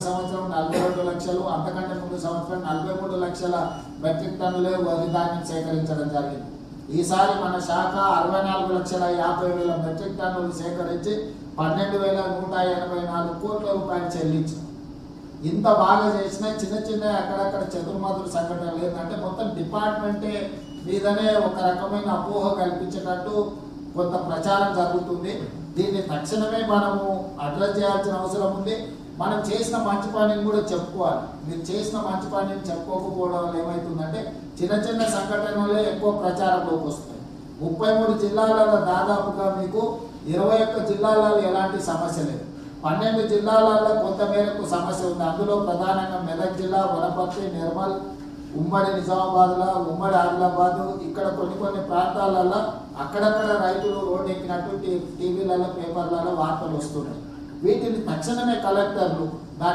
సంవత్సరం 42 లక్షలు, అంతకంటే ముందు సంవత్సరం 43 లక్షల మెట్రిక్ టన్నులే వరి ధాన్యం సేకరించడం జరిగింది. ఈసారి మన శాఖ 64,50,000 మెట్రిక్ టన్నులు సేకరించి 12,184 కోట్ల రూపాయలు చెల్లించాం. ఇంత బాగా చేసినా చిన్న చిన్న అక్కడక్కడ చెదురుమదురు సంఘటనలు ఏంటంటే మొత్తం డిపార్ట్మెంటే మీదనే ఒక రకమైన అపోహ కల్పించేటట్టు కొంత ప్రచారం జరుగుతుంది. దీన్ని తక్షణమే మనము అడ్రస్ చేయాల్సిన అవసరం ఉంది. మనం చేసిన మంచి పనిని కూడా చెప్పుకోవాలి. మీరు చేసిన మంచి పనిని చెప్పుకోకపోవడం వల్ల ఏమవుతుందంటే చిన్న చిన్న సంఘటనలే ఎక్కువ ప్రచారంలోకి వస్తాయి. 33 జిల్లాలలో దాదాపుగా మీకు 21 జిల్లాలలో ఎలాంటి సమస్య లేదు. 12 జిల్లాలలో కొంత మేరకు సమస్య ఉంది. అందులో ప్రధానంగా మెదక్ జిల్లా, వనపర్తి, నిర్మల్, ఉమ్మడి నిజామాబాద్లో, ఉమ్మడి ఆదిలాబాద్, ఇక్కడ కొన్ని ప్రాంతాలలో అక్కడక్కడ రైతులు రోడ్డు ఎక్కినట్టు టీవీలలో, పేపర్లలో వార్తలు వస్తున్నాయి. వీటిని తక్షణమే కలెక్టర్లు దాన్ని